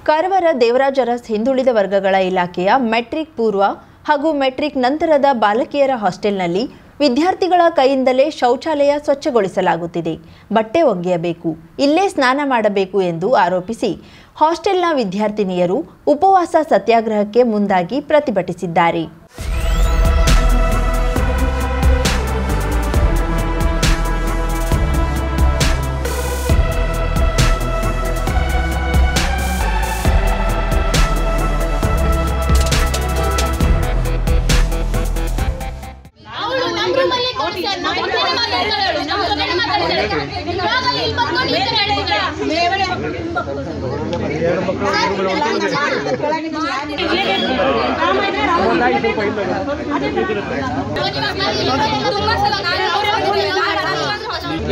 ಕಾರವಾರ ದೇವರಾಜ ಅರಸ್ ಹಿಂದುಳಿದ ವರ್ಗಗಳ ಇಲಾಖೆಯ ಮೆಟ್ರಿಕ್ ಪೂರ್ವ ಹಾಗೂ ಮೆಟ್ರಿಕ್ ನಂತರದ ಬಾಲಕಿಯರ ಹಾಸ್ಟೆಲ್ನಲ್ಲಿ ವಿದ್ಯಾರ್ಥಿಗಳ ಕೈಯಿಂದಲೇ ಶೌಚಾಲಯ ಸ್ವಚ್ಛಗೊಳಿಸಲಾಗುತ್ತಿದೆ. ಬಟ್ಟೆ ಒಗೆಯಬೇಕು, ಇಲ್ಲೇ ಸ್ನಾನ ಮಾಡಬೇಕು ಎಂದು ಆರೋಪಿಸಿ ಹಾಸ್ಟೆಲ್ನ ವಿದ್ಯಾರ್ಥಿನಿಯರು ಉಪವಾಸ ಸತ್ಯಾಗ್ರಹಕ್ಕೆ ಮುಂದಾಗಿ ಪ್ರತಿಭಟಿಸಿದ್ದಾರೆ.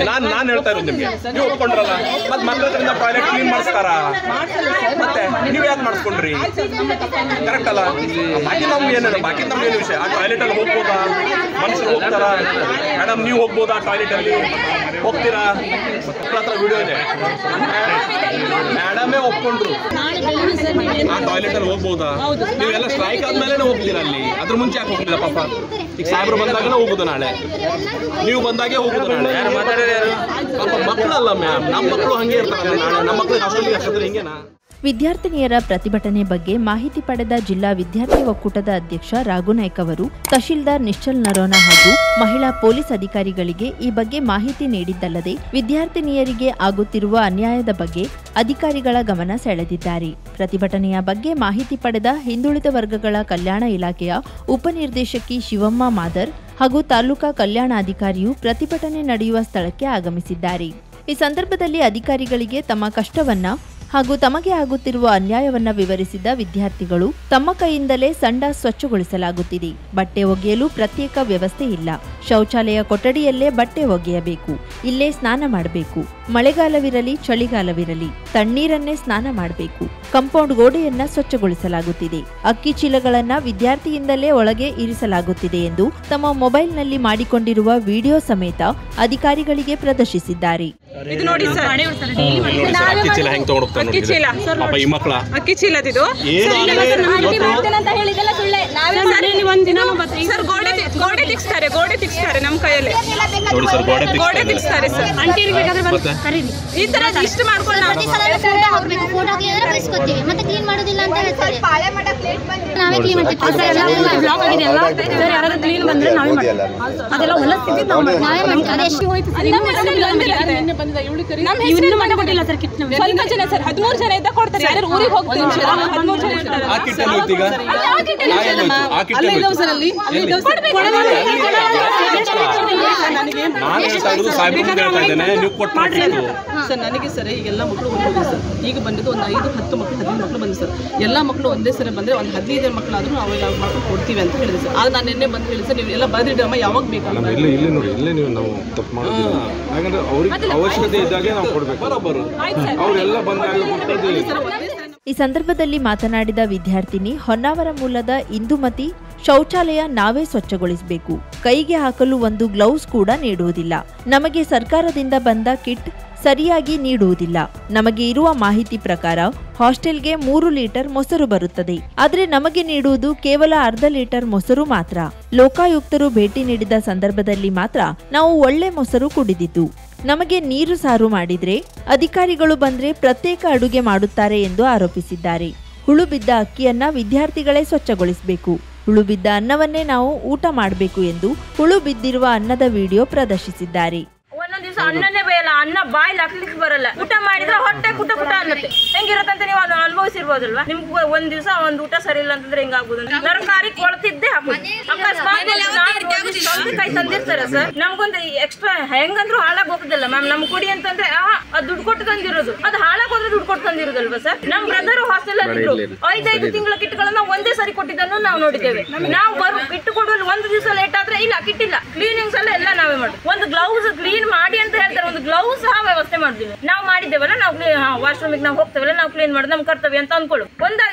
ನಾನು ಹೇಳ್ತಾ ಇರೋದು ನಿಮಗೆ, ನೀವು ಒಪ್ಕೊಂಡ್ರಲ್ಲ, ಮತ್ತೆ ಮಕ್ಕಳಿಂದ ಟಾಯ್ಲೆಟ್ ಕ್ಲೀನ್ ಮಾಡಿಸ್ತಾರ, ಮತ್ತೆ ನೀವು ಯಾಕೆ ಮಾಡಿಸ್ಕೊಂಡ್ರಿ? ಕರೆಕ್ಟ್ ಅಲ್ಲ? ಬಾಕಿ ನಮ್ಗೇನು ವಿಷಯ? ಆ ಟಾಯ್ಲೆಟ್ ಅಲ್ಲಿ ಹೋಗ್ಬೋದಾ? ಮನುಷ್ಯರು ಹೋಗ್ತಾರ? ಮೇಡಮ್ ನೀವು ಹೋಗ್ಬೋದಾ ಟಾಯ್ಲೆಟ್ ಅಲ್ಲಿ? ಹೋಗ್ತೀರಾ? ಮಕ್ಕಳ ಹತ್ರ ವಿಡಿಯೋ ಇದೆ, ಮೇಡಮೇ ಒಪ್ಕೊಂಡ್ರು ಆ ಟಾಯ್ಲೆಟ್ ಅಲ್ಲಿ ಹೋಗ್ಬೋದಾ? ನೀವೆಲ್ಲ ಸ್ಟ್ರೈಕ್ ಆದ್ಮೇಲೆ ಹೋಗ್ತೀರಾ ಅಲ್ಲಿ, ಅದ್ರ ಮುಂಚೆ ಯಾಕೆ ಹೋಗ್ಲಿಲ್ಲ? ಪಾಪ ಈಗ ಸಾಹೇಬ್ರು ಬಂದಾಗನೇ ಹೋಗುದು, ನಾಳೆ ನೀವು ಬಂದಾಗೆ ಹೋಗುದು. ನಾಳೆ ಪಾಪ ಮಕ್ಕಳಲ್ಲ ಮ್ಯಾಮ್, ನಮ್ಮ ಮಕ್ಕಳು ಹಂಗೆ ಇರ್ತಾರಲ್ಲ, ನಾಳೆ ನಮ್ಮ ಮಕ್ಕಳಿಗೆ ಹಾಸ್ಟೆಲ್ಗೆ ಹಾಕಿದ್ರೆ ಹಿಂಗೇನಾ? ವಿದ್ಯಾರ್ಥಿನಿಯರ ಪ್ರತಿಭಟನೆ ಬಗ್ಗೆ ಮಾಹಿತಿ ಪಡೆದ ಜಿಲ್ಲಾ ವಿದ್ಯಾರ್ಥಿ ಒಕ್ಕೂಟದ ಅಧ್ಯಕ್ಷ ರಾಘುನಾಯ್ಕ ಅವರು ತಹಶೀಲ್ದಾರ್ ನಿಶ್ಚಲ್ ನರೋನಾ ಹಾಗೂ ಮಹಿಳಾ ಪೊಲೀಸ್ ಅಧಿಕಾರಿಗಳಿಗೆ ಈ ಬಗ್ಗೆ ಮಾಹಿತಿ ನೀಡಿದ್ದಲ್ಲದೆ ವಿದ್ಯಾರ್ಥಿನಿಯರಿಗೆ ಆಗುತ್ತಿರುವ ಅನ್ಯಾಯದ ಬಗ್ಗೆ ಅಧಿಕಾರಿಗಳ ಗಮನ ಸೆಳೆದಿದ್ದಾರೆ. ಪ್ರತಿಭಟನೆಯ ಬಗ್ಗೆ ಮಾಹಿತಿ ಪಡೆದ ಹಿಂದುಳಿದ ವರ್ಗಗಳ ಕಲ್ಯಾಣ ಇಲಾಖೆಯ ಉಪನಿರ್ದೇಶಕಿ ಶಿವಮ್ಮ ಮಾದರ್ ಹಾಗೂ ತಾಲೂಕಾ ಕಲ್ಯಾಣಾಧಿಕಾರಿಯು ಪ್ರತಿಭಟನೆ ನಡೆಯುವ ಸ್ಥಳಕ್ಕೆ ಆಗಮಿಸಿದ್ದಾರೆ. ಈ ಸಂದರ್ಭದಲ್ಲಿ ಅಧಿಕಾರಿಗಳಿಗೆ ತಮ್ಮ ಕಷ್ಟವನ್ನ ಹಾಗೂ ತಮಗೆ ಆಗುತ್ತಿರುವ ಅನ್ಯಾಯವನ್ನ ವಿವರಿಸಿದ ವಿದ್ಯಾರ್ಥಿಗಳು ತಮ್ಮ ಕೈಯಿಂದಲೇ ಸಂಡಾಸ್ ಸ್ವಚ್ಛಗೊಳಿಸಲಾಗುತ್ತಿದೆ, ಬಟ್ಟೆ ಒಗೆಯಲು ಪ್ರತ್ಯೇಕ ವ್ಯವಸ್ಥೆ ಇಲ್ಲ, ಶೌಚಾಲಯ ಕೊಠಡಿಯಲ್ಲೇ ಬಟ್ಟೆ ಒಗೆಯಬೇಕು, ಇಲ್ಲೇ ಸ್ನಾನ ಮಾಡಬೇಕು, ಮಳೆಗಾಲವಿರಲಿ ಚಳಿಗಾಲವಿರಲಿ ತಣ್ಣೀರನ್ನೇ ಸ್ನಾನ ಮಾಡಬೇಕು, ಕಾಂಪೌಂಡ್ ಗೋಡೆಯನ್ನ ಸ್ವಚ್ಛಗೊಳಿಸಲಾಗುತ್ತಿದೆ, ಅಕ್ಕಿ ಚೀಲಗಳನ್ನ ವಿದ್ಯಾರ್ಥಿಯಿಂದಲೇ ಒಳಗೆ ಇರಿಸಲಾಗುತ್ತಿದೆ ಎಂದು ತಮ್ಮ ಮೊಬೈಲ್ನಲ್ಲಿ ಮಾಡಿಕೊಂಡಿರುವ ವಿಡಿಯೋ ಸಮೇತ ಅಧಿಕಾರಿಗಳಿಗೆ ಪ್ರದರ್ಶಿಸಿದ್ದಾರೆ. ಅಕ್ಕಿ ಚೀಲದಿದು ಗೋಡೆ ತಿಕ್ಸ್ತಾರೆ ನಮ್ಮ ಕೈಯಲ್ಲಿ, ಗೋಡೆ ತಿಕ್ಸ್ತಾರೆ ಸರ್. ಈ ತರ ಇಷ್ಟು ಮಾಡ್ಕೊಂಡು ಸ್ವಲ್ಪ ಜನ ಸರ್ 13 ಜನ ಇದ್ದ ಕೊಡ್ತಾರೆ, ಊರಿಗೆ ಹೋಗ್ತೀವಿ. ಸರ್ ನನಗೆ ಸರ್ ಈಗೆಲ್ಲ ಮಕ್ಕಳು ಹೋಗಿದೆ ಸರ್, ಈಗ ಬಂದಿದ್ದು ಒಂದು 5-10 ಮಕ್ಕಳು 15 ಮಕ್ಕಳು ಬಂದು ಸರ್, ಎಲ್ಲ ಮಕ್ಕಳು ಒಂದೇ ಸರಿ ಬಂದರೆ ಒಂದು 15 ಮಕ್ಕಳಾದ್ರೂ ಅವೆಲ್ಲ ಮಕ್ಕಳು ಕೊಡ್ತೀವಿ ಅಂತ ಹೇಳಿದೆ ಸರ್. ಆಗ ನಾನು ನಿನ್ನೆ ಬಂದು ಹೇಳಿ ಸರ್, ನೀವು ಎಲ್ಲ ಬರೆದಿಡಮ್ಮ, ಯಾವಾಗ ಬೇಕು ನಾವು ತಪ್ಪು ಮಾಡೋದು, ಯಾಕಂದ್ರೆ ಅವ್ರಿಗೆ ಅವಶ್ಯಕತೆ ಇದ್ದಾಗೆ ನಾವು ಕೊಡ್ಬೇಕು, ಅವರೆಲ್ಲ ಬಂದಾಗ. ಈ ಸಂದರ್ಭದಲ್ಲಿ ಮಾತನಾಡಿದ ವಿದ್ಯಾರ್ಥಿನಿ ಹೊನ್ನಾವರ ಮೂಲದ ಇಂದುಮತಿ, ಶೌಚಾಲಯ ನಾವೇ ಸ್ವಚ್ಛಗೊಳಿಸಬೇಕು, ಕೈಗೆ ಹಾಕಲು ಒಂದು ಗ್ಲೌಸ್ ಕೂಡ ನೀಡುವುದಿಲ್ಲ, ನಮಗೆ ಸರ್ಕಾರದಿಂದ ಬಂದ ಕಿಟ್ ಸರಿಯಾಗಿ ನೀಡುವುದಿಲ್ಲ, ನಮಗೆ ಇರುವ ಮಾಹಿತಿ ಪ್ರಕಾರ ಹಾಸ್ಟೆಲ್ಗೆ 3 ಲೀಟರ್ ಮೊಸರು ಬರುತ್ತದೆ, ಆದರೆ ನಮಗೆ ನೀಡುವುದು ಕೇವಲ ಅರ್ಧ ಲೀಟರ್ ಮೊಸರು ಮಾತ್ರ. ಲೋಕಾಯುಕ್ತರು ಭೇಟಿ ನೀಡಿದ ಸಂದರ್ಭದಲ್ಲಿ ಮಾತ್ರ ನಾವು ಒಳ್ಳೆ ಮೊಸರು ಕುಡಿದಿದ್ದು, ನಮಗೆ ನೀರು ಸಾರು ಮಾಡಿದ್ರೆ ಅಧಿಕಾರಿಗಳು ಬಂದ್ರೆ ಪ್ರತ್ಯೇಕ ಅಡುಗೆ ಮಾಡುತ್ತಾರೆ ಎಂದು ಆರೋಪಿಸಿದ್ದಾರೆ. ಹುಳು ಬಿದ್ದ ಅಕ್ಕಿಯನ್ನ ವಿದ್ಯಾರ್ಥಿಗಳೇ ಸ್ವಚ್ಛಗೊಳಿಸಬೇಕು, ಹುಳು ಬಿದ್ದ ಅನ್ನವನ್ನೇ ನಾವು ಊಟ ಮಾಡಬೇಕು ಎಂದು ಹುಳು ಬಿದ್ದಿರುವ ಅನ್ನದ ವಿಡಿಯೋ ಪ್ರದರ್ಶಿಸಿದ್ದಾರೆ. ಒಂದೊಂದ್ ದಿವಸ ಅನ್ನನೇ ಬೇಯಲ್ಲ, ಅನ್ನ ಬಾಯಿಲ್ ಹಾಕ್ಲಿಕ್ಕೆ ಬರಲ್ಲ, ಊಟ ಮಾಡಿದ್ರೆ ಹೊಟ್ಟೆ ಕುಟ ಕುಟ ಅನ್ನತ್ತೆ. ಹೆಂಗಿರತ್ತಂತ ನೀವು ಅದನ್ನ ಅನುಭವಿಸಿರ್ಬೋದಲ್ವಾ? ನಿಮ್ಗೆ ಒಂದ್ ದಿವಸ ಒಂದ್ ಊಟ ಸರಿ ಇಲ್ಲ ಅಂತಂದ್ರೆ ಹೆಂಗಾಗ್ಬೋದು? ತರಕಾರಿ ಕೊಳ್ತಿದ್ದೆ ಹಾಕೋದು, ಅಕಸ್ಮಾತ್ ಸೌತೆಕಾಯಿ ತಂದಿರ್ತಾರೆ ಸರ್, ನಮ್ಗೊಂದು ಎಕ್ಸ್ಟ್ರಾ ಹೆಂಗಂದ್ರು ಹಾಳಾಗ್ ಹೋಗುದಿಲ್ಲ ಮ್ಯಾಮ್. ನಮ್ ಕುಡಿ ಅಂತಂದ್ರೆ ಅದು ದುಡ್ಡು ಕೊಟ್ಟು ತಂದಿರೋದು, ಅದು ಹಾಳಾಗ್ ಹೋದ್ರೆ ದುಡ್ಡು ಕೊಟ್ಟು ತಂದಿರೋದಲ್ವಾ ಸರ್? ನಮ್ ಬ್ರದರ್ ಹಾಸ್ಟೆಲ್ ಅಲ್ಲಿ 5 ತಿಂಗಳ ಕಿಟ್ಗಳನ್ನ ಒಂದೇ ಸರಿ ಕೊಟ್ಟಿದ್ದನ್ನು ನಾವು ನೋಡಿದ್ದೇವೆ. ನಾವು ಕಿಟ್ ಕೊಡುವಲ್ಲಿ ಒಂದು ದಿವಸ ಲೇಟ್ ಆದ್ರೆ ಇಲ್ಲ ಕಿಟ್ಟಿಲ್ಲ, ಕ್ಲೀನಿಂಗ್ಸ್ ಎಲ್ಲ ನಾವೇ ಮಾಡೋದು. ಒಂದು ಗ್ಲೌಸ್ ಕ್ಲೀನ್ ಮಾಡಿ ಅಂತ ಹೇಳ್ತಾರೆ, ಒಂದು ಗ್ಲೌಸ್ ಸಹ ವ್ಯವಸ್ಥೆ ಮಾಡುದಿಲ್ಲ. ನಾವು ಮಾಡಿದ್ದೇವಲ್ಲ, ನಾವು ವಾಶ್ರೂಮಿಗೆ ನಾವು ಹೋಗ್ತೇವಲ್ಲ, ನಾವು ಕ್ಲೀನ್ ಮಾಡೋದು ನಮ್ಮ ಕರ್ತವ್ಯ ಅಂತ ಅನ್ಕೊಳ್ಳು.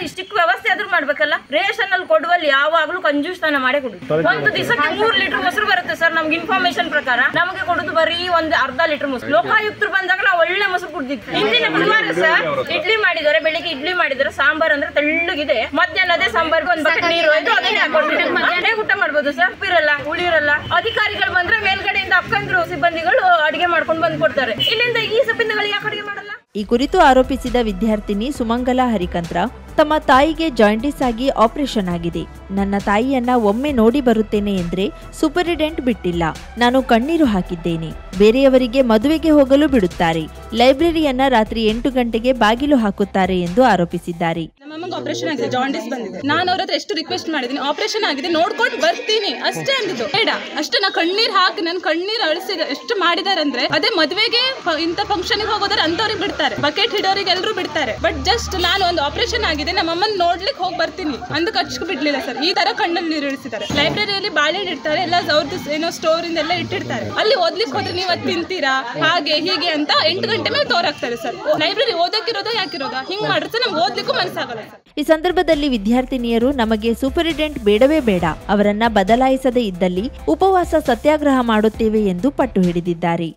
ಇಷ್ಟಕ್ಕೆ ವ್ಯವಸ್ಥೆ ಆದ್ರೂ ಮಾಡ್ಬೇಕಲ್ಲ. ರೇಷನ್ ಅಲ್ಲಿ ಕೊಡುವಲ್ಲಿ ಯಾವಾಗ್ಲೂ ಕಂಜೂಸ್ತಾನ ಮಾಡೇ ಕೊಡುದು. ಒಂದು ದಿವಸಕ್ಕೆ 3 ಲೀಟರ್ ಮೊಸರು ಬರುತ್ತೆ ಸರ್. ನಮ್ಗೆ ಇನ್ಫಾರ್ಮೇಶನ್ ಪ್ರಕಾರ ನಮಗೆ ಕೊಡುದು ಬರೀ ಒಂದು ಅರ್ಧ ಲೀಟರ್ ಮೊಸರು. ಲೋಕಾಯುಕ್ತರು ಬಂದಾಗ ನಾವು ಒಳ್ಳೆ ಮೊಸರು ಕುಡ್ದಿದ್ವಿ. ಇಂದಿನ ಬುಧವಾರ ಸರ್ ಇಡ್ಲಿ ಮಾಡಿದ್ದಾರೆ, ಬೆಳಿಗ್ಗೆ ಇಡ್ಲಿ ಮಾಡಿದ್ದಾರೆ, ಸಾಂಬಾರ್ ಅಂದ್ರೆ ತೆಳ್ಳಗಿದೆ. ಮಧ್ಯಾಹ್ನ ಅದೇ ಸಾಂಬಾರ್ಗೆ ಒಂದ್ ಬಕೆಟ್ ನೀರು ಹೋಯ್ತು, ಅದನ್ನೇ ಹಾಕೊಡ್ತೀವಿ. ಊಟ ಮಾಡ್ಬೋದು ಸರ್, ಉಪ್ಪಿರಲ್ಲ, ಹುಳಿರಲ್ಲ. ಅಧಿಕಾರಿಗಳು ಬಂದ್ರೆ ಮೇಲ್ಗಡೆಯಿಂದ ಅಕ್ಕಂದ್ರು ಸಿಬ್ಬಂದಿಗಳು ಅಡಿಗೆ ಮಾಡ್ಕೊಂಡು ಬಂದ್ ಕೊಡ್ತಾರೆ. ಇಲ್ಲಿಂದ ಈ ಸಿಬ್ಬಂದಿಗಳು ಯಾಕೆ ಅಡಿಗೆ ಮಾಡಲ್ಲ? ಈ ಕುರಿತು ಆರೋಪಿಸಿದ ವಿದ್ಯಾರ್ಥಿನಿ ಸುಮಂಗಲ ಹರಿಕಂತ್ರ, ತಮ್ಮ ತಾಯಿಗೆ ಜಾಂಡಿಸ್ ಆಗಿ ಆಪರೇಷನ್ ಆಗಿದೆ. ನನ್ನ ತಾಯಿಯನ್ನ ಒಮ್ಮೆ ನೋಡಿ ಬರುತ್ತೇನೆ ಎಂದ್ರೆ ಸೂಪರಿಡೆಂಟ್ ಬಿಟ್ಟಿಲ್ಲ. ನಾನು ಕಣ್ಣೀರು ಹಾಕಿದ್ದೇನೆ. ಬೇರೆಯವರಿಗೆ ಮದುವೆಗೆ ಹೋಗಲು ಬಿಡುತ್ತಾರೆ. ಲೈಬ್ರರಿಯನ್ನ ರಾತ್ರಿ 8 ಗಂಟೆಗೆ ಬಾಗಿಲು ಹಾಕುತ್ತಾರೆ ಎಂದು ಆರೋಪಿಸಿದ್ದಾರೆ. ನಮ್ಮಮ್ಮಗೆ ಆಪರೇಷನ್ ಆಗಿದೆ, ಜಾಂಡಿಸ್ ಬಂದಿದೆ. ನಾನು ಅವ್ರ ಹತ್ರ ಎಷ್ಟು ರಿಕ್ವೆಸ್ಟ್ ಮಾಡಿದ್ದೀನಿ, ಆಪರೇಷನ್ ಆಗಿದೆ ನೋಡ್ಕೊಂಡು ಬರ್ತೀನಿ ಅಷ್ಟೇ ಅಂದಿದ್ದು. ಬೇಡ ಅಷ್ಟೇ, ನಾ ಕಣ್ಣೀರ್ ಹಾಕಿ ನನ್ನ ಕಣ್ಣೀರ್ ಅಳಿಸಿದ ಎಷ್ಟು ಮಾಡಿದಾರೆ ಅಂದ್ರೆ, ಅದೇ ಮದುವೆಗೆ ಇಂಥ ಫಂಕ್ಷನ್ ಹೋಗೋದ್ರೆ ಅಂತವ್ರಿಗೆ ಬಿಡ್ತಾರೆ, ಬಕೆಟ್ ಹಿಡೋರಿಗೆ ಎಲ್ಲರೂ ಬಿಡ್ತಾರೆ. ಬಟ್ ಜಸ್ಟ್ ನಾನು ಒಂದು ಆಪರೇಷನ್ ಆಗಿದೆ, ನಮ್ಮಮ್ಮನ ನೋಡ್ಲಿಕ್ಕೆ ಹೋಗಿ ಬರ್ತೀನಿ ಅಂದಕ್ಕೆ ಅಚ್ಚು ಬಿಡ್ಲಿಲ್ಲ ಸರ್. ಈ ತರ ಕಣ್ಣಲ್ಲಿ ನೀರು ಇಳಿಸಿದ್ದಾರೆ. ಲೈಬ್ರರಿಯಲ್ಲಿ ಬಾಳೆಹಣ್ಣು ಇಡ್ತಾರೆ, ಎಲ್ಲ ಅವ್ರದ್ದು ಏನೋ ಸ್ಟೋರ್ ಇಂದೆಲ್ಲ ಇಟ್ಟಿರ್ತಾರೆ. ಅಲ್ಲಿ ಓದ್ಲಿಕ್ಕೆ ಹೋದ್ರೆ ನೀವು ಅದು ತಿಂತೀರಾ ಹಾಗೆ ಹೀಗೆ ಅಂತ 8 ಗಂಟೆ ಮೇಲೆ ತೋರಾಕ್ತಾರೆ ಸರ್. ಲೈಬ್ರರಿ ಓದಕ್ಕಿರೋದೋ ಯಾಕಿರೋದಾ ಹಿಂಗ್ ಮಾಡಿದ್ರೆ ನಮ್ಗೆ ಓದ್ಲಿಕ್ಕೂ ಮನಸ್ಸಾಗಲ್ಲ. ಈ ಸಂದರ್ಭದಲ್ಲಿ ವಿದ್ಯಾರ್ಥಿನಿಯರು, ನಮಗೆ ಸೂಪರಿಡೆಂಟ್ ಬೇಡವೇ ಬೇಡ, ಅವರನ್ನ ಬದಲಾಯಿಸದೇ ಇದ್ದಲ್ಲಿ ಉಪವಾಸ ಸತ್ಯಾಗ್ರಹ ಮಾಡುತ್ತೇವೆ ಎಂದು ಪಟ್ಟು ಹಿಡಿದಿದ್ದಾರೆ.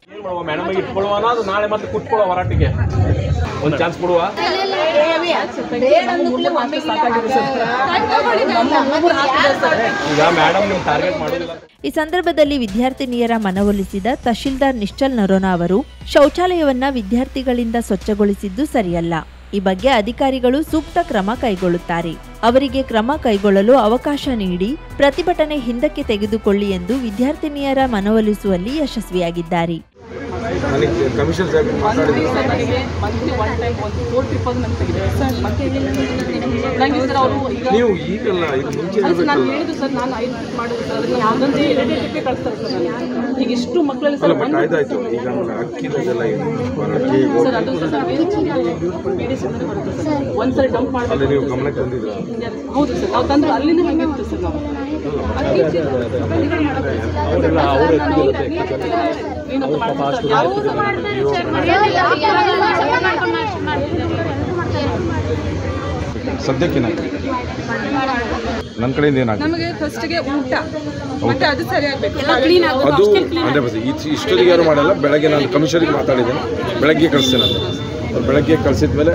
ನಾಳೆ ಮತ್ತೆ ಕುಟ್ಕೊಳ್ಳೋ ಹೋರಾಟಿಗೆ ಒಂದು ಚಾನ್ಸ್ ಕೊಡುವ. ಈ ಸಂದರ್ಭದಲ್ಲಿ ವಿದ್ಯಾರ್ಥಿನಿಯರ ಮನವೊಲಿಸಿದ ತಹಶೀಲ್ದಾರ್ ನಿಶ್ಚಲ್ ನರೋನಾ ಅವರು, ಶೌಚಾಲಯವನ್ನ ವಿದ್ಯಾರ್ಥಿಗಳಿಂದ ಸ್ವಚ್ಛಗೊಳಿಸಿದ್ದು ಸರಿಯಲ್ಲ. ಈ ಬಗ್ಗೆ ಅಧಿಕಾರಿಗಳು ಸೂಕ್ತ ಕ್ರಮ ಕೈಗೊಳ್ಳುತ್ತಾರೆ. ಅವರಿಗೆ ಕ್ರಮ ಕೈಗೊಳ್ಳಲು ಅವಕಾಶ ನೀಡಿ ಪ್ರತಿಭಟನೆ ಹಿಂದಕ್ಕೆ ತೆಗೆದುಕೊಳ್ಳಿ ಎಂದು ವಿದ್ಯಾರ್ಥಿನಿಯರ ಮನವೊಲಿಸುವಲ್ಲಿ ಯಶಸ್ವಿಯಾಗಿದ್ದಾರೆ. ಕಮಿಷನ್ ಸಾಹೇಬ್ ಮಾತಾಡಿದ್ರು ನೀವು ಈಗಲ್ಲ ಇದು ಮುಂಚೆ ನಾನು ಹೇಳಿದ್ದು ಸರ್, ನಾನು 5 ಮಾಡೋದು ಸರ್, ಯಾವುದೊಂದು ಎಡಿಟಿಗೆ ಕಳಿಸ್ತಾರೆ ಸರ್. ನಾನು ಈಗ ಇಷ್ಟು ಮಕ್ಕಳಲ್ಲಿ ಸರ್ ಆಯ್ತಾಯ್ತು. ಈಗ ಅಕ್ಕಿದೆಲ್ಲ ಸರ್ ಅದು ಸರ್ ಬರುತ್ತೆ ಸರ್. ಒಂದ್ಸರಿ ಡಂಪ್ ಮಾಡಿ ನೀವು ಗಮನಕ್ಕೆ ತಂದಿದ್ರ? ಹೌದು ಸರ್, ನಾವು ತಂದ್ರೆ ಅಲ್ಲಿಂದ ಹಂಗಿತ್ತು ಸರ್. ನಾವು ಸದ್ಯಕ್ಕೆ ನನ್ನ ಕಡೆಯಿಂದ ಏನಾಗುತ್ತೆ? ನಮಗೆ ಫಸ್ಟ್ಗೆ ಊಟ ಮತ್ತೆ ಅದು ಸರಿಯಾಗಬೇಕು, ಅದು ಅಂದ್ರೆ ಇಷ್ಟೊತ್ತಿಗೆ ಯಾರು ಮಾಡಲ್ಲ. ಬೆಳಗ್ಗೆ ನಾನು ಕಮಿಷನರಿಗೆ ಮಾತಾಡಿದ್ದೇನೆ, ಬೆಳಗ್ಗೆ ಕಳಿಸ್ತೇನೆ ಅಂತ. ಬೆಳಗ್ಗೆ ಕಳಿಸಿದ್ಮೇಲೆ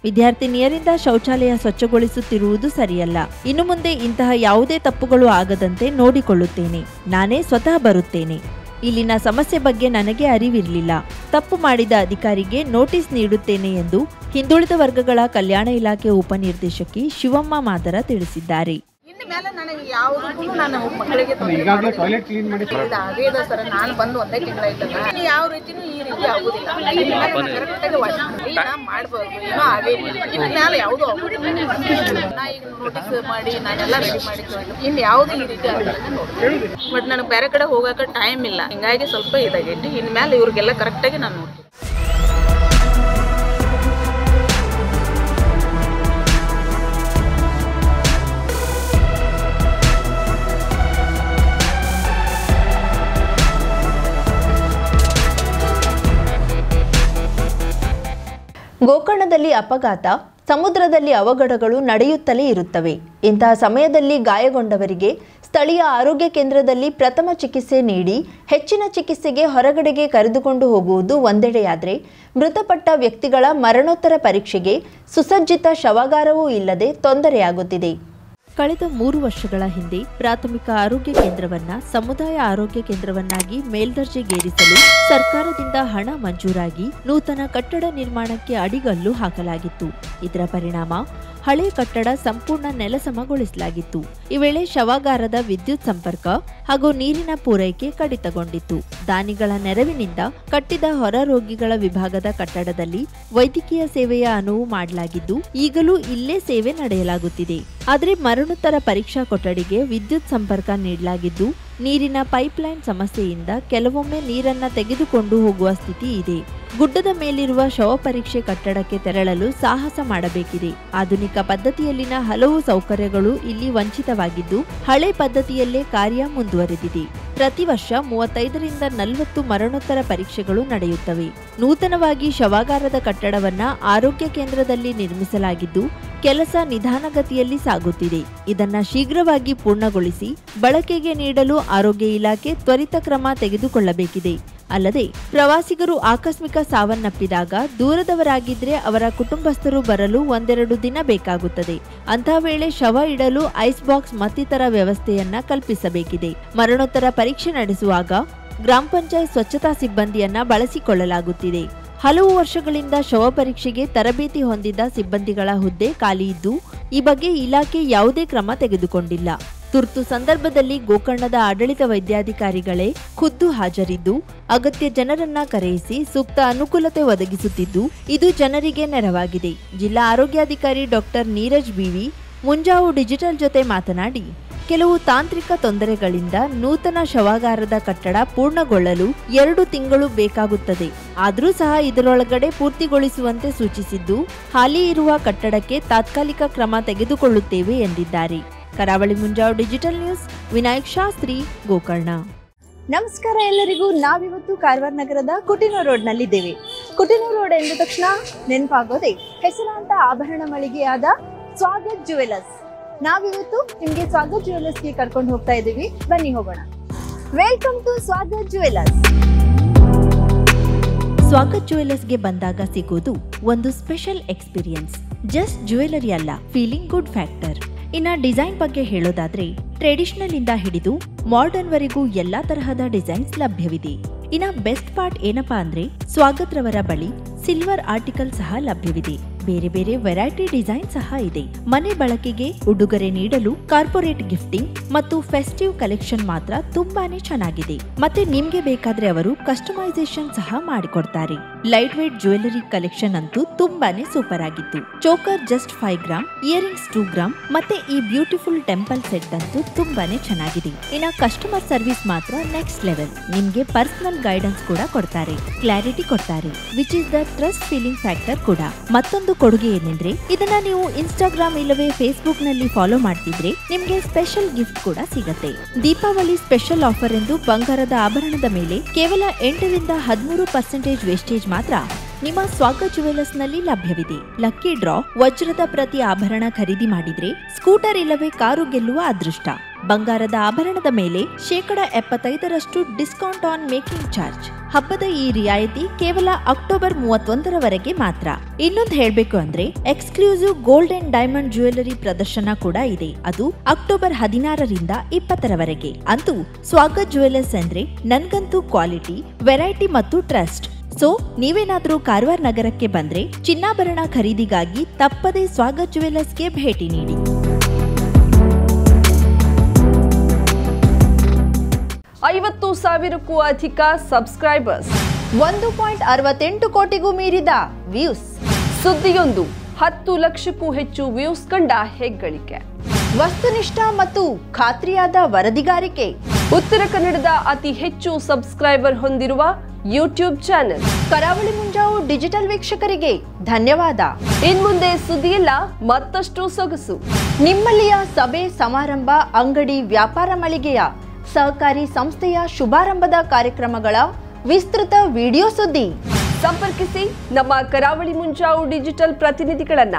ವಿದ್ಯಾರ್ಥಿನಿಯರಿಂದ ಶೌಚಾಲಯ ಸ್ವಚ್ಛಗೊಳಿಸುತ್ತಿರುವುದು ಸರಿಯಲ್ಲ. ಇನ್ನು ಮುಂದೆ ಇಂತಹ ಯಾವುದೇ ತಪ್ಪುಗಳು ಆಗದಂತೆ ನೋಡಿಕೊಳ್ಳುತ್ತೇನೆ. ನಾನೇ ಸ್ವತಃ ಬರುತ್ತೇನೆ. ಇಲ್ಲಿನ ಸಮಸ್ಯೆ ಬಗ್ಗೆ ನನಗೆ ಅರಿವಿರಲಿಲ್ಲ. ತಪ್ಪು ಮಾಡಿದ ಅಧಿಕಾರಿಗೆ ನೋಟಿಸ್ ನೀಡುತ್ತೇನೆ ಎಂದು ಹಿಂದುಳಿದ ವರ್ಗಗಳ ಕಲ್ಯಾಣ ಇಲಾಖೆ ಉಪನಿರ್ದೇಶಕಿ ಶಿವಮ್ಮ ಮಾದರ ತಿಳಿಸಿದ್ದಾರೆ. ಮೇಲೆ ನನಗೆ ಯಾವುದಕ್ಕೂ ನಾನು ಮಕ್ಕಳಿಗೆ ಆಗಿದೆ ಸರ್. ನಾನು ಬಂದು ಒಂದೇ ತಿಂಗಳಾಯ್ತಲ್ಲ, ಯಾವ ರೀತಿನೂ ಈ ರೀತಿ ಆಗುದಿಲ್ಲ. ಮಾಡ್ಬೋದು, ಏನೋ ಆಗೇ ಇನ್ನು ಮೇಲೆ ಯಾವುದೂ ಆಗುದಿಲ್ಲ. ನಾ ಈಗ ನೋಟಿಸ್ ಮಾಡಿ ನಾನೆಲ್ಲ ರೆಡಿ ಮಾಡಿದ್ವಿ, ಇನ್ನು ಯಾವುದು ಈ ರೀತಿ ಆಗಿದೆ ನೋಡ್ತೀನಿ. ಬಟ್ ನನಗೆ ಬೇರೆ ಕಡೆ ಹೋಗಕ್ಕೆ ಟೈಮ್ ಇಲ್ಲ, ಹಿಂಗಾಗಿ ಸ್ವಲ್ಪ ಇದಾಗೈತಿ. ಇನ್ನು ಮೇಲೆ ಇವ್ರಿಗೆಲ್ಲ ಕರೆಕ್ಟಾಗಿ ನಾನು ನೋಡ್ತೀನಿ. ಗೋಕರ್ಣದಲ್ಲಿ ಅಪಘಾತ, ಸಮುದ್ರದಲ್ಲಿ ಅವಘಡಗಳು ನಡೆಯುತ್ತಲೇ ಇರುತ್ತವೆ. ಇಂತಹ ಸಮಯದಲ್ಲಿ ಗಾಯಗೊಂಡವರಿಗೆ ಸ್ಥಳೀಯ ಆರೋಗ್ಯ ಕೇಂದ್ರದಲ್ಲಿ ಪ್ರಥಮ ಚಿಕಿತ್ಸೆ ನೀಡಿ ಹೆಚ್ಚಿನ ಚಿಕಿತ್ಸೆಗೆ ಹೊರಗಡೆಗೆ ಕರೆದುಕೊಂಡು ಹೋಗುವುದು ಒಂದೆಡೆಯಾದರೆ, ಮೃತಪಟ್ಟ ವ್ಯಕ್ತಿಗಳ ಮರಣೋತ್ತರ ಪರೀಕ್ಷೆಗೆ ಸುಸಜ್ಜಿತ ಶವಾಗಾರವೂ ಇಲ್ಲದೆ ತೊಂದರೆಯಾಗುತ್ತಿದೆ. ಕಳೆದ 3 ವರ್ಷಗಳ ಹಿಂದೆ ಪ್ರಾಥಮಿಕ ಆರೋಗ್ಯ ಕೇಂದ್ರವನ್ನ ಸಮುದಾಯ ಆರೋಗ್ಯ ಕೇಂದ್ರವನ್ನಾಗಿ ಮೇಲ್ದರ್ಜೆಗೇರಿಸಲು ಸರ್ಕಾರದಿಂದ ಹಣ ಮಂಜೂರಾಗಿ ನೂತನ ಕಟ್ಟಡ ನಿರ್ಮಾಣಕ್ಕೆ ಅಡಿಗಲ್ಲು ಹಾಕಲಾಗಿತ್ತು. ಇದರ ಪರಿಣಾಮ ಹಳೆ ಕಟ್ಟಡ ಸಂಪೂರ್ಣ ನೆಲಸಮಗೊಳಿಸಲಾಗಿತ್ತು. ಈ ವೇಳೆ ಶವಾಗಾರದ ವಿದ್ಯುತ್ ಸಂಪರ್ಕ ಹಾಗೂ ನೀರಿನ ಪೂರೈಕೆ ಕಡಿತಗೊಂಡಿತ್ತು. ದಾನಿಗಳ ನೆರವಿನಿಂದ ಕಟ್ಟಿದ ಹೊರ ರೋಗಿಗಳ ವಿಭಾಗದ ಕಟ್ಟಡದಲ್ಲಿ ವೈದ್ಯಕೀಯ ಸೇವೆಯ ಅನುವು ಮಾಡಲಾಗಿದ್ದು, ಈಗಲೂ ಇಲ್ಲೇ ಸೇವೆ ನಡೆಯಲಾಗುತ್ತಿದೆ. ಆದರೆ ಮರಣೋತ್ತರ ಪರೀಕ್ಷಾ ಕೊಠಡಿಗೆ ವಿದ್ಯುತ್ ಸಂಪರ್ಕ ನೀಡಲಾಗಿದ್ದು, ನೀರಿನ ಪೈಪ್ಲೈನ್ ಸಮಸ್ಯೆಯಿಂದ ಕೆಲವೊಮ್ಮೆ ನೀರನ್ನ ತೆಗೆದುಕೊಂಡು ಹೋಗುವ ಸ್ಥಿತಿ ಇದೆ. ಗುಡ್ಡದ ಮೇಲಿರುವ ಶವ ಪರೀಕ್ಷೆ ಕಟ್ಟಡಕ್ಕೆ ತೆರಳಲು ಸಾಹಸ ಮಾಡಬೇಕಿದೆ. ಆಧುನಿಕ ಪದ್ಧತಿಯಲ್ಲಿನ ಹಲವು ಸೌಕರ್ಯಗಳು ಇಲ್ಲಿ ವಂಚಿತವಾಗಿದ್ದು, ಹಳೆ ಪದ್ಧತಿಯಲ್ಲೇ ಕಾರ್ಯ ಮುಂದುವರೆದಿದೆ. ಪ್ರತಿ ವರ್ಷ 35ರಿಂದ 40 ಮರಣೋತ್ತರ ಪರೀಕ್ಷೆಗಳು ನಡೆಯುತ್ತವೆ. ನೂತನವಾಗಿ ಶವಾಗಾರದ ಕಟ್ಟಡವನ್ನ ಆರೋಗ್ಯ ಕೇಂದ್ರದಲ್ಲಿ ನಿರ್ಮಿಸಲಾಗಿದ್ದು ಕೆಲಸ ನಿಧಾನಗತಿಯಲ್ಲಿ ಸಾಗುತ್ತಿದೆ. ಇದನ್ನ ಶೀಘ್ರವಾಗಿ ಪೂರ್ಣಗೊಳಿಸಿ ಬಳಕೆಗೆ ನೀಡಲು ಆರೋಗ್ಯ ಇಲಾಖೆ ತ್ವರಿತ ಕ್ರಮ ತೆಗೆದುಕೊಳ್ಳಬೇಕಿದೆ. ಅಲ್ಲದೆ ಪ್ರವಾಸಿಗರು ಆಕಸ್ಮಿಕ ಸಾವನ್ನಪ್ಪಿದಾಗ ದೂರದವರಾಗಿದ್ರೆ ಅವರ ಕುಟುಂಬಸ್ಥರು ಬರಲು 1-2 ದಿನ ಬೇಕಾಗುತ್ತದೆ. ಅಂಥ ವೇಳೆ ಶವ ಇಡಲು ಐಸ್ ಬಾಕ್ಸ್ ಮತ್ತಿತರ ವ್ಯವಸ್ಥೆಯನ್ನ ಕಲ್ಪಿಸಬೇಕಿದೆ. ಮರಣೋತ್ತರ ಪರೀಕ್ಷೆ ನಡೆಸುವಾಗ ಗ್ರಾಮ ಪಂಚಾಯತ್ ಸ್ವಚ್ಛತಾ ಸಿಬ್ಬಂದಿಯನ್ನ ಬಳಸಿಕೊಳ್ಳಲಾಗುತ್ತಿದೆ. ಹಲವು ವರ್ಷಗಳಿಂದ ಶವ ಪರೀಕ್ಷೆಗೆ ತರಬೇತಿ ಹೊಂದಿದ ಸಿಬ್ಬಂದಿಗಳ ಹುದ್ದೆ ಖಾಲಿ ಇದ್ದು ಈ ಬಗ್ಗೆ ಇಲಾಖೆ ಯಾವುದೇ ಕ್ರಮ ತೆಗೆದುಕೊಂಡಿಲ್ಲ. ತುರ್ತು ಸಂದರ್ಭದಲ್ಲಿ ಗೋಕರ್ಣದ ಆಡಳಿತ ವೈದ್ಯಾಧಿಕಾರಿಗಳೇ ಖುದ್ದು ಹಾಜರಿದ್ದು ಅಗತ್ಯ ಜನರನ್ನ ಕರೆಯಿಸಿ ಸೂಕ್ತ ಅನುಕೂಲತೆ ಒದಗಿಸುತ್ತಿದ್ದು ಇದು ಜನರಿಗೆ ನೆರವಾಗಿದೆ. ಜಿಲ್ಲಾ ಆರೋಗ್ಯಾಧಿಕಾರಿ ಡಾಕ್ಟರ್ ನೀರಜ್ ಬಿವಿ ಮುಂಜಾವು ಡಿಜಿಟಲ್ ಜೊತೆ ಮಾತನಾಡಿ, ಕೆಲವು ತಾಂತ್ರಿಕ ತೊಂದರೆಗಳಿಂದ ನೂತನ ಶವಾಗಾರದ ಕಟ್ಟಡ ಪೂರ್ಣಗೊಳ್ಳಲು 2 ತಿಂಗಳು ಬೇಕಾಗುತ್ತದೆ. ಆದರೂ ಸಹ ಇದರೊಳಗಡೆ ಪೂರ್ತಿಗೊಳಿಸುವಂತೆ ಸೂಚಿಸಿದ್ದು ಹಾಲಿ ಇರುವ ಕಟ್ಟಡಕ್ಕೆ ತಾತ್ಕಾಲಿಕ ಕ್ರಮ ತೆಗೆದುಕೊಳ್ಳುತ್ತೇವೆ ಎಂದಿದ್ದಾರೆ. ಕರಾವಳಿ ಮುಂಜಾವು ಡಿಜಿಟಲ್ ನ್ಯೂಸ್, ವಿನಾಯಕ್ ಶಾಸ್ತ್ರಿ, ಗೋಕರ್ಣ. ನಮಸ್ಕಾರ ಎಲ್ಲರಿಗೂ. ನಾವಿವತ್ತು ಕಾರವಾರ ನಗರದ ಕುಟಿನೂರು ರೋಡ್ನಲ್ಲಿದ್ದೇವೆ. ಕುಟಿನೂರು ರೋಡ್ ಎಂದ ತಕ್ಷಣ ನೆನಪಾಗೋದೆ ಹೆಸರಾಂತ ಆಭರಣ ಮಳಿಗೆಯಾದ ಸ್ವಾಗತ್ ಜುವೆಲರ್ಸ್. ನಾವಿವತ್ತು ನಿಮ್ಗೆ ಸ್ವಾಗತ್ ಜುವೆಲರ್ಸ್ಗೆ ಕರ್ಕೊಂಡು ಹೋಗ್ತಾ ಇದ್ದೀವಿ. ಬನ್ನಿ ಹೋಗೋಣ. Welcome to Swagat jewellers. Swagat ಜುವೆಲರ್ಸ್ಗೆ ಬಂದಾಗ ಸಿಗೋದು ಒಂದು ಸ್ಪೆಷಲ್ ಎಕ್ಸ್ಪೀರಿಯನ್ಸ್. ಜಸ್ಟ್ ಜ್ಯುವೆಲರಿ ಅಲ್ಲ, ಫೀಲಿಂಗ್ ಗುಡ್ ಫ್ಯಾಕ್ಟರ್. ಇನ್ನ ಡಿಸೈನ್ ಬಗ್ಗೆ ಹೇಳೋದಾದ್ರೆ ಟ್ರೆಡಿಷನಲ್ ಇಂದ ಹಿಡಿದು ಮಾಡರ್ನ್ ವರೆಗೂ ಎಲ್ಲಾ ತರಹದ ಡಿಸೈನ್ಸ್ ಲಭ್ಯವಿದೆ. ಇನ್ನ ಬೆಸ್ಟ್ ಪಾರ್ಟ್ ಏನಪ್ಪಾ ಅಂದ್ರೆ ಸ್ವಾಗತ್ ರವರ ಬಳಿ ಸಿಲ್ವರ್ ಆರ್ಟಿಕಲ್ ಸಹ ಲಭ್ಯವಿದೆ. ಬೇರೆ ಬೇರೆ ವೆರೈಟಿ ಡಿಸೈನ್ ಸಹ ಇದೆ. ಮನೆ ಬಳಕೆಗೆ ಉಡುಗೊರೆ ನೀಡಲು ಕಾರ್ಪೊರೇಟ್ ಗಿಫ್ಟಿಂಗ್ ಮತ್ತು ಫೆಸ್ಟಿವ್ ಕಲೆಕ್ಷನ್ ಮಾತ್ರ ತುಂಬಾನೇ ಚೆನ್ನಾಗಿದೆ. ಮತ್ತೆ ನಿಮ್ಗೆ ಬೇಕಾದ್ರೆ ಅವರು ಕಸ್ಟಮೈಸೇಷನ್ ಸಹ ಮಾಡಿಕೊಡ್ತಾರೆ. ಲೈಟ್ ವೇಟ್ ಜ್ಯುವೆಲರಿ ಕಲೆಕ್ಷನ್ ಅಂತೂ ತುಂಬಾನೇ ಸೂಪರ್ ಆಗಿತ್ತು. Choker just 5 gram, earrings 2 gram ಮತ್ತೆ ಈ ಬ್ಯೂಟಿಫುಲ್ ಟೆಂಪಲ್ ಸೆಟ್ ಅಂತೂ ತುಂಬಾನೇ ಚೆನ್ನಾಗಿದೆ. ಇನ್ನ ಕಸ್ಟಮರ್ ಸರ್ವಿಸ್ ಮಾತ್ರ ನೆಕ್ಸ್ಟ್ ಲೆವೆಲ್. ನಿಮ್ಗೆ ಪರ್ಸನಲ್ ಗೈಡೆನ್ಸ್ ಕೂಡ ಕೊಡ್ತಾರೆ, ಕ್ಲಾರಿಟಿ ಕೊಡ್ತಾರೆ, which is the trust feeling factor ಕೂಡ. ಮತ್ತೊಂದು ಕೊಡುಗೆ ಏನೆಂದ್ರೆ ಇದನ್ನ ನೀವು ಇನ್ಸ್ಟಾಗ್ರಾಮ್ ಇಲ್ಲವೇ ಫೇಸ್ಬುಕ್ ನಲ್ಲಿ ಫಾಲೋ ಮಾಡ್ತಿದ್ರೆ ನಿಮ್ಗೆ ಸ್ಪೆಷಲ್ ಗಿಫ್ಟ್ ಕೂಡ ಸಿಗತ್ತೆ. ದೀಪಾವಳಿ ಸ್ಪೆಷಲ್ ಆಫರ್ ಎಂದು ಬಂಗಾರದ ಆಭರಣದ ಮೇಲೆ ಕೇವಲ 8ರಿಂದ 13% ವೇಸ್ಟೇಜ್ ಮಾತ್ರ ನಿಮ್ಮ ಸ್ವಾಗತ್ ಜುವೆಲರ್ಸ್ ನಲ್ಲಿ ಲಭ್ಯವಿದೆ. ಲಕ್ಕಿ ಡ್ರಾ, ವಜ್ರದ ಪ್ರತಿ ಆಭರಣ ಖರೀದಿ ಮಾಡಿದ್ರೆ ಸ್ಕೂಟರ್ ಇಲ್ಲವೇ ಕಾರು ಗೆಲ್ಲುವ ಅದೃಷ್ಟ. ಬಂಗಾರದ ಆಭರಣದ ಮೇಲೆ 75% ಡಿಸ್ಕೌಂಟ್ ಆನ್ ಮೇಕಿಂಗ್ ಚಾರ್ಜ್. ಹಬ್ಬದ ಈ ರಿಯಾಯಿತಿ ಕೇವಲ ಅಕ್ಟೋಬರ್ 31ರವರೆಗೆ ಮಾತ್ರ. ಇನ್ನೊಂದು ಹೇಳ್ಬೇಕು ಅಂದ್ರೆ exclusive gold and diamond jewellery ಪ್ರದರ್ಶನ ಕೂಡ ಇದೆ. ಅದು ಅಕ್ಟೋಬರ್ 16ರಿಂದ 20ರವರೆಗೆ. ಅಂತೂ ಸ್ವಾಗತ್ ಜುವೆಲರ್ಸ್ ಅಂದ್ರೆ ನನ್ಗಂತೂ ಕ್ವಾಲಿಟಿ, ವೆರೈಟಿ ಮತ್ತು ಟ್ರಸ್ಟ್. ಸೊ ನೀವೇನಾದ್ರೂ ಕಾರವಾರ ನಗರಕ್ಕೆ ಬಂದ್ರೆ ಚಿನ್ನಾಭರಣ ಖರೀದಿಗಾಗಿ ತಪ್ಪದೇ ಸ್ವಾಗತ್ ಜುವೆಲರ್ಸ್ಗೆ ಭೇಟಿ ನೀಡಿ. 50,000ಕ್ಕೂ ಅಧಿಕ ಸಬ್ಸ್ಕ್ರೈಬರ್ಸ್, 1.68 ಕೋಟಿಗೂ ಮೀರಿದ ವ್ಯೂಸ್. ಸುದ್ದಿಯೊಂದು 10 ಲಕ್ಷಕ್ಕೂ ಹೆಚ್ಚು ವ್ಯೂಸ್ ಕಂಡ ಹೆಗ್ಗಳಿಕೆ. ವಸ್ತುನಿಷ್ಠ ಮತ್ತು ಖಾತ್ರಿಯಾದ ವರದಿಗಾರಿಕೆ. ಉತ್ತರ ಕನ್ನಡದ ಅತಿ ಹೆಚ್ಚು ಸಬ್ಸ್ಕ್ರೈಬರ್ ಹೊಂದಿರುವ ಯೂಟ್ಯೂಬ್ ಚಾನೆಲ್ ಕರಾವಳಿ ಮುಂಜಾವು ಡಿಜಿಟಲ್ ವೀಕ್ಷಕರಿಗೆ ಧನ್ಯವಾದ. ಇನ್ಮುಂದೆ ಸುದ್ದಿಯಲ್ಲ ಮತ್ತಷ್ಟು ಸೊಗಸು. ನಿಮ್ಮಲ್ಲಿಯ ಸಭೆ ಸಮಾರಂಭ, ಅಂಗಡಿ, ವ್ಯಾಪಾರ ಮಳಿಗೆಯ, ಸಹಕಾರಿ ಸಂಸ್ಥೆಯ ಶುಭಾರಂಭದ ಕಾರ್ಯಕ್ರಮಗಳ ವಿಸ್ತೃತ ವಿಡಿಯೋ ಸುದ್ದಿ. ಸಂಪರ್ಕಿಸಿ ನಮ್ಮ ಕರಾವಳಿ ಮುಂಜಾವು ಡಿಜಿಟಲ್ ಪ್ರತಿನಿಧಿಗಳನ್ನ.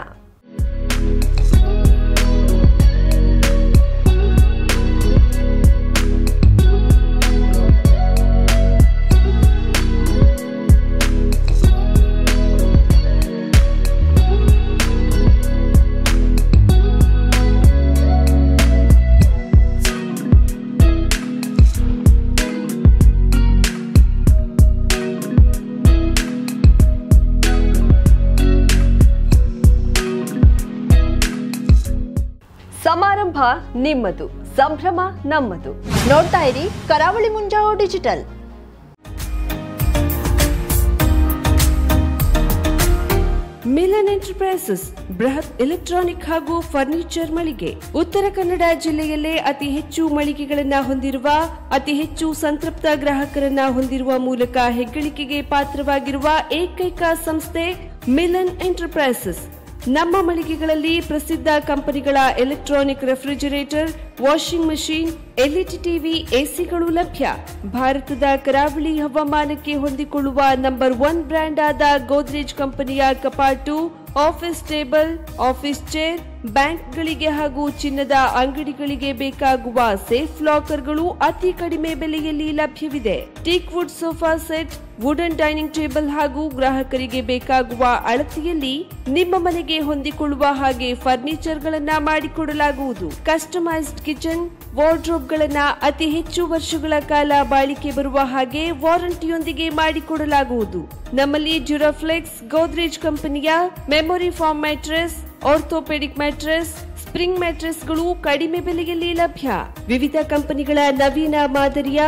ಸಮಾರಂಭ ನಿಮ್ಮದು, ಸಂಭ್ರಮ ನಮ್ಮದು. ನೋಡ್ತಾ ಇರಿ ಕರಾವಳಿ ಮುಂಜಾವು ಡಿಜಿಟಲ್. ಮಿಲನ್ ಎಂಟರ್ಪ್ರೈಸಸ್ ಬೃಹತ್ ಎಲೆಕ್ಟ್ರಾನಿಕ್ ಹಾಗೂ ಫರ್ನಿಚರ್ ಮಳಿಗೆ. ಉತ್ತರ ಕನ್ನಡ ಜಿಲ್ಲೆಯಲ್ಲೇ ಅತಿ ಹೆಚ್ಚು ಮಳಿಗೆಗಳನ್ನ ಹೊಂದಿರುವ, ಅತಿ ಹೆಚ್ಚು ಸಂತೃಪ್ತ ಗ್ರಾಹಕರನ್ನ ಹೊಂದಿರುವ ಮೂಲಕ ಹೆಗ್ಗಳಿಕೆಗೆ ಪಾತ್ರವಾಗಿರುವ ಏಕೈಕ ಸಂಸ್ಥೆ ಮಿಲನ್ ಎಂಟರ್ಪ್ರೈಸಸ್. ನಮ್ಮ ಮಳಿಗೆಗಳಲ್ಲಿ ಪ್ರಸಿದ್ಧ ಕಂಪನಿಗಳ electronic refrigerator, washing machine, LED TV, ಎಸಿಗಳು ಲಭ್ಯ. ಭಾರತದ ಕರಾವಳಿ ಹವಾಮಾನಕ್ಕೆ ಹೊಂದಿಕೊಳ್ಳುವ ನಂಬರ್ 1 ಬ್ರ್ಯಾಂಡ್ ಆದ ಗೋದ್ರೇಜ್ ಕಂಪನಿಯ ಕಪಾಟು, ಆಫೀಸ್ ಟೇಬಲ್, ಆಫೀಸ್ ಚೇರ್, ಬ್ಯಾಂಕ್ಗಳಿಗೆ ಹಾಗೂ ಚಿನ್ನದ ಅಂಗಡಿಗಳಿಗೆ ಬೇಕಾಗುವ ಸೇಫ್ ಲಾಕರ್ಗಳು ಅತಿ ಕಡಿಮೆ ಬೆಲೆಯಲ್ಲಿ ಲಭ್ಯವಿದೆ. Teak wood sofa set, wooden dining table ಹಾಗೂ ಗ್ರಾಹಕರಿಗೆ ಬೇಕಾಗುವ ಅಳತೆಯಲ್ಲಿ ನಿಮ್ಮ ಮನೆಗೆ ಹೊಂದಿಕೊಳ್ಳುವ ಹಾಗೆ ಫರ್ನಿಚರ್ಗಳನ್ನ ಮಾಡಿಕೊಡಲಾಗುವುದು. ಕಸ್ಟಮೈಸ್ಡ್ ಕಿಚನ್, ವಾರ್ಡ್ರೋಬ್ಗಳನ್ನ ಅತಿ ಹೆಚ್ಚು ವರ್ಷಗಳ ಕಾಲ ಬಾಳಿಕೆ ಬರುವ ಹಾಗೆ ವಾರಂಟಿಯೊಂದಿಗೆ ಮಾಡಿಕೊಡಲಾಗುವುದು. ನಮ್ಮಲ್ಲಿ ಡ್ಯೂರಾಫ್ಲೆಕ್ಸ್, ಗೋದ್ರೇಜ್ ಕಂಪನಿಯ memory foam mattress, orthopaedic mattress, spring ಮ್ಯಾಟ್ರೆಸ್ಗಳು ಕಡಿಮೆ ಬೆಲೆಯಲ್ಲಿ ಲಭ್ಯ. ವಿವಿಧ ಕಂಪನಿಗಳ ನವೀನ ಮಾದರಿಯ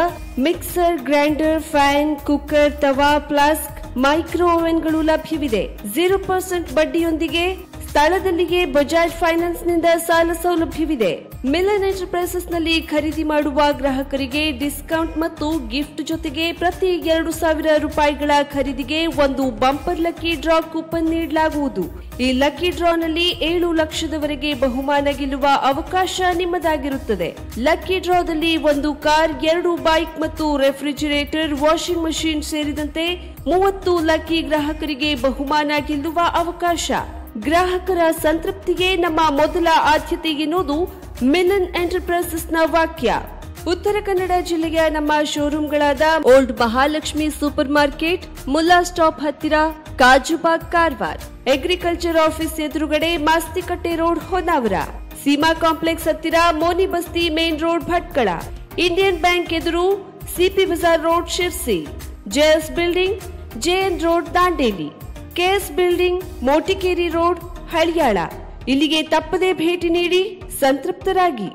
ಮಿಕ್ಸರ್, ಗ್ರೈಂಡರ್, ಫ್ಯಾನ್, ಕುಕ್ಕರ್, ತವಾ, ಫ್ಲಾಸ್ಕ್, ಮೈಕ್ರೋ ಓವೆನ್ಗಳು ಲಭ್ಯವಿದೆ. 0% ಬಡ್ಡಿಯೊಂದಿಗೆ ಸ್ಥಳದಲ್ಲಿಯೇ ಬಜಾಜ್ ಫೈನಾನ್ಸ್ ನಿಂದ ಸಾಲ ಸೌಲಭ್ಯವಿದೆ. ಮಿಲನ್ ಎಂಟರ್ಪ್ರೈಸಸ್ ನಲ್ಲಿ ಖರೀದಿ ಮಾಡುವ ಗ್ರಾಹಕರಿಗೆ ಡಿಸ್ಕೌಂಟ್ ಮತ್ತು ಗಿಫ್ಟ್ ಜೊತೆಗೆ ಪ್ರತಿ 2,000 ರೂಪಾಯಿಗಳ ಖರೀದಿಗೆ ಒಂದು ಬಂಪರ್ ಲಕ್ಕಿ ಡ್ರಾ ಕೂಪನ್ ನೀಡಲಾಗುವುದು. ಈ ಲಕ್ಕಿ ಡ್ರಾನಲ್ಲಿ 7 ಲಕ್ಷದವರೆಗೆ ಬಹುಮಾನ ಗೆಲ್ಲುವ ಅವಕಾಶ ನಿಮ್ಮದಾಗಿರುತ್ತದೆ. ಲಕ್ಕಿ ಡ್ರಾದಲ್ಲಿ 1 ಕಾರ್, 2 ಬೈಕ್ ಮತ್ತು ರೆಫ್ರಿಜರೇಟರ್, ವಾಷಿಂಗ್ ಮಷೀನ್ ಸೇರಿದಂತೆ 30 ಲಕ್ಕಿ ಗ್ರಾಹಕರಿಗೆ ಬಹುಮಾನ ಗೆಲ್ಲುವ ಅವಕಾಶ. ಗ್ರಾಹಕರ ಸಂತೃಪ್ತಿಗೆ ನಮ್ಮ ಮೊದಲ ಆದ್ಯತೆ ಎನ್ನುವುದು ಮಿಲನ್ ಎಂಟರ್ಪ್ರೈಸಸ್ ನ ವಾಕ್ಯ. ಉತ್ತರ ಕನ್ನಡ ಜಿಲ್ಲೆಯ ನಮ್ಮ ಶೋರೂಮ್ಗಳಾದ old Mahalakshmi super market, Mulla stop ಹತ್ತಿರ, ಕಾಜುಬಾಗ್, ಕಾರವಾರ, ಅಗ್ರಿಕಲ್ಚರ್ ಆಫೀಸ್ ಎದುರುಗಡೆ, ಮಾಸ್ತಿಕಟ್ಟೆ ರೋಡ್, ಹೊನ್ನಾವರ, ಸೀಮಾ ಕಾಂಪ್ಲೆಕ್ಸ್ ಹತ್ತಿರ, Moni Basti main road, Bhatkal, Indian Bank ಎದುರು, CP Bazar road, Sirsi, JS building, JN road, Dandeli, KS building, Motikeri road, Haliyal. ಇಲ್ಲಿಗೆ ತಪ್ಪದೇ ಭೇಟಿ ನೀಡಿ ಸಂತೃಪ್ತರಾಗಿ.